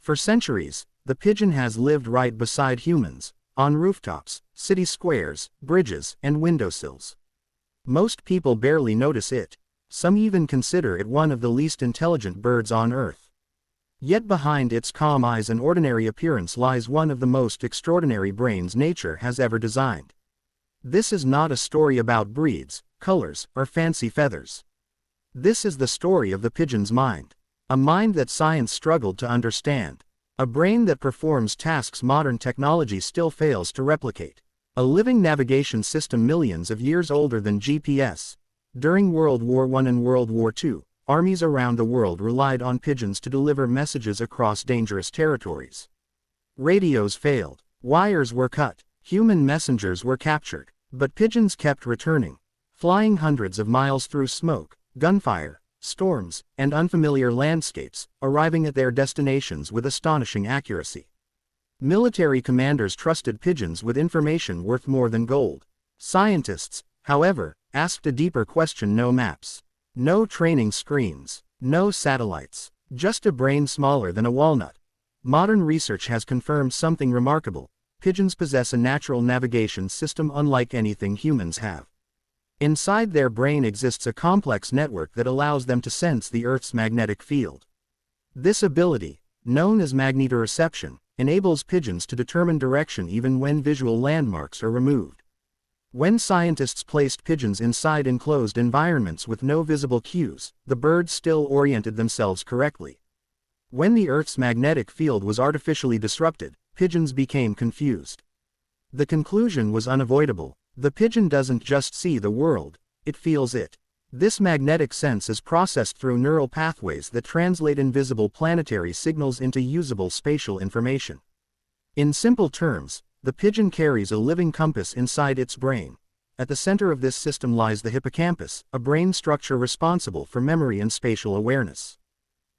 For centuries, the pigeon has lived right beside humans, on rooftops, city squares, bridges, and windowsills. Most people barely notice it. Some even consider it one of the least intelligent birds on Earth. Yet behind its calm eyes and ordinary appearance lies one of the most extraordinary brains nature has ever designed. This is not a story about breeds, colors, or fancy feathers. This is the story of the pigeon's mind. A mind that science struggled to understand. A brain that performs tasks modern technology still fails to replicate. A living navigation system millions of years older than GPS. During World War I and World War II, armies around the world relied on pigeons to deliver messages across dangerous territories. Radios failed, wires were cut, human messengers were captured, but pigeons kept returning, flying hundreds of miles through smoke, gunfire, storms, and unfamiliar landscapes, arriving at their destinations with astonishing accuracy. Military commanders trusted pigeons with information worth more than gold. Scientists, however, asked a deeper question: no maps, no training screens, no satellites, just a brain smaller than a walnut. Modern research has confirmed something remarkable: pigeons possess a natural navigation system unlike anything humans have. Inside their brain exists a complex network that allows them to sense the Earth's magnetic field. This ability, known as magnetoreception, enables pigeons to determine direction even when visual landmarks are removed. When scientists placed pigeons inside enclosed environments with no visible cues, the birds still oriented themselves correctly. When the Earth's magnetic field was artificially disrupted, pigeons became confused. The conclusion was unavoidable: the pigeon doesn't just see the world, it feels it. This magnetic sense is processed through neural pathways that translate invisible planetary signals into usable spatial information. In simple terms, the pigeon carries a living compass inside its brain. At the center of this system lies the hippocampus, a brain structure responsible for memory and spatial awareness.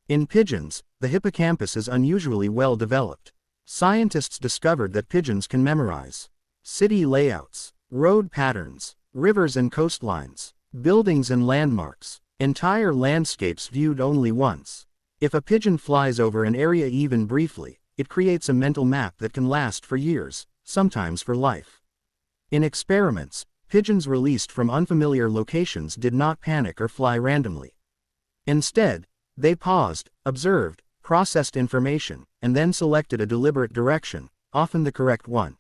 In pigeons, the hippocampus is unusually well developed. Scientists discovered that pigeons can memorize city layouts, road patterns, rivers and coastlines, buildings and landmarks, entire landscapes viewed only once. If a pigeon flies over an area even briefly, it creates a mental map that can last for years, sometimes for life. In experiments, pigeons released from unfamiliar locations did not panic or fly randomly. Instead, they paused, observed, processed information, and then selected a deliberate direction, often the correct one.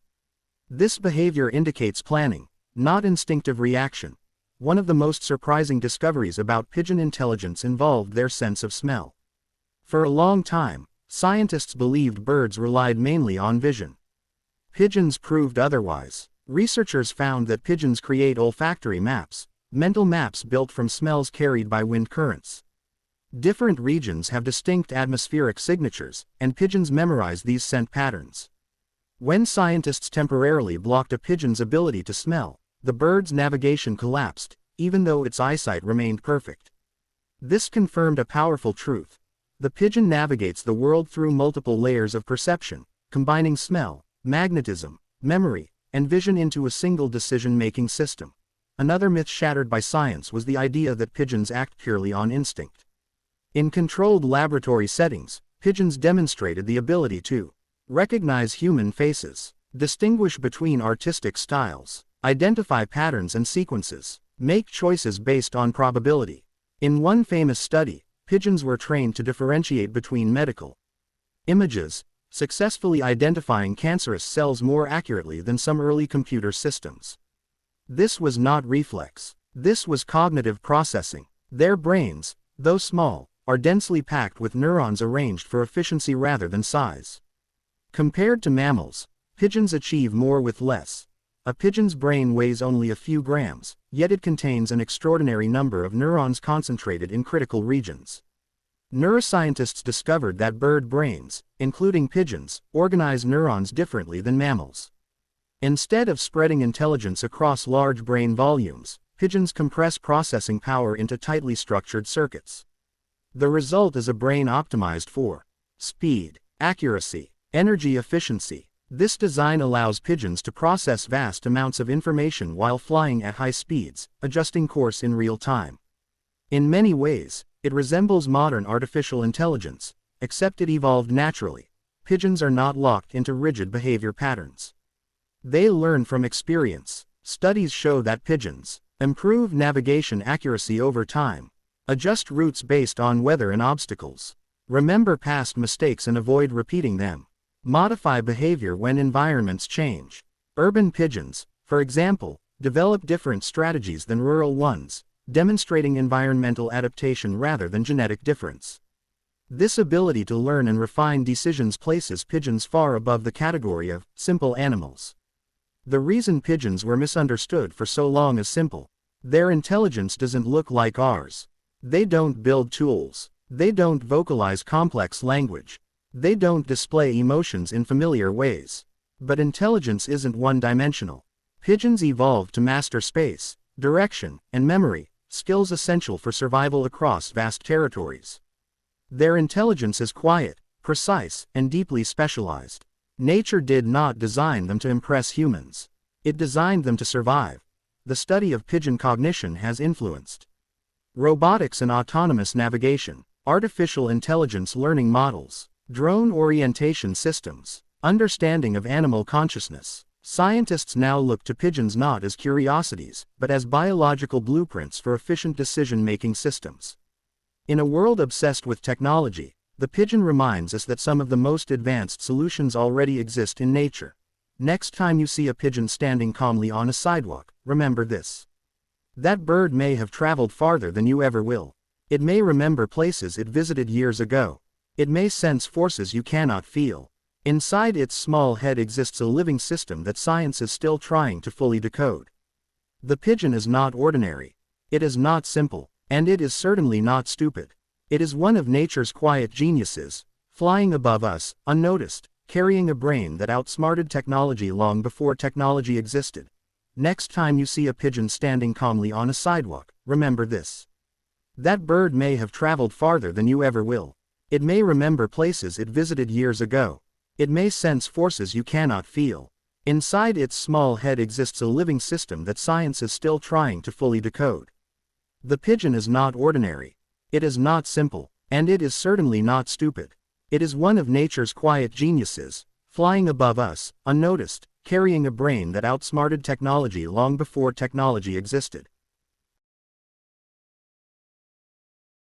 This behavior indicates planning, not instinctive reaction. One of the most surprising discoveries about pigeon intelligence involved their sense of smell. For a long time, scientists believed birds relied mainly on vision. Pigeons proved otherwise. Researchers found that pigeons create olfactory maps, mental maps built from smells carried by wind currents. Different regions have distinct atmospheric signatures, and pigeons memorize these scent patterns. When scientists temporarily blocked a pigeon's ability to smell, the bird's navigation collapsed, even though its eyesight remained perfect. This confirmed a powerful truth: the pigeon navigates the world through multiple layers of perception, combining smell, magnetism, memory, and vision into a single decision-making system. Another myth shattered by science was the idea that pigeons act purely on instinct. In controlled laboratory settings, pigeons demonstrated the ability to recognize human faces, distinguish between artistic styles, identify patterns and sequences, make choices based on probability. In one famous study, pigeons were trained to differentiate between medical images, successfully identifying cancerous cells more accurately than some early computer systems. This was not reflex. This was cognitive processing. Their brains, though small, are densely packed with neurons arranged for efficiency rather than size. Compared to mammals, pigeons achieve more with less. A pigeon's brain weighs only a few grams, yet it contains an extraordinary number of neurons concentrated in critical regions. Neuroscientists discovered that bird brains, including pigeons, organize neurons differently than mammals. Instead of spreading intelligence across large brain volumes, pigeons compress processing power into tightly structured circuits. The result is a brain optimized for speed, accuracy, energy efficiency. This design allows pigeons to process vast amounts of information while flying at high speeds, adjusting course in real time. In many ways, it resembles modern artificial intelligence, except it evolved naturally, pigeons are not locked into rigid behavior patterns. They learn from experience. Studies show that pigeons improve navigation accuracy over time, adjust routes based on weather and obstacles, remember past mistakes and avoid repeating them, modify behavior when environments change. Urban pigeons, for example, develop different strategies than rural ones, demonstrating environmental adaptation rather than genetic difference. This ability to learn and refine decisions places pigeons far above the category of simple animals. The reason pigeons were misunderstood for so long is simple. Their intelligence doesn't look like ours. They don't build tools. They don't vocalize complex language. They don't display emotions in familiar ways. But intelligence isn't one-dimensional. Pigeons evolved to master space, direction, and memory, skills essential for survival across vast territories. Their intelligence is quiet, precise, and deeply specialized. Nature did not design them to impress humans. It designed them to survive. The study of pigeon cognition has influenced robotics and autonomous navigation, artificial intelligence learning models, drone orientation systems, understanding of animal consciousness. Scientists now look to pigeons not as curiosities, but as biological blueprints for efficient decision-making systems. In a world obsessed with technology, the pigeon reminds us that some of the most advanced solutions already exist in nature. Next time you see a pigeon standing calmly on a sidewalk, remember this. That bird may have traveled farther than you ever will. It may remember places it visited years ago. It may sense forces you cannot feel. Inside its small head exists a living system that science is still trying to fully decode. The pigeon is not ordinary. It is not simple, and it is certainly not stupid. It is one of nature's quiet geniuses, flying above us, unnoticed, carrying a brain that outsmarted technology long before technology existed. Next time you see a pigeon standing calmly on a sidewalk, remember this. That bird may have traveled farther than you ever will. It may remember places it visited years ago. It may sense forces you cannot feel. Inside its small head exists a living system that science is still trying to fully decode. The pigeon is not ordinary. It is not simple, and it is certainly not stupid. It is one of nature's quiet geniuses, flying above us, unnoticed, carrying a brain that outsmarted technology long before technology existed.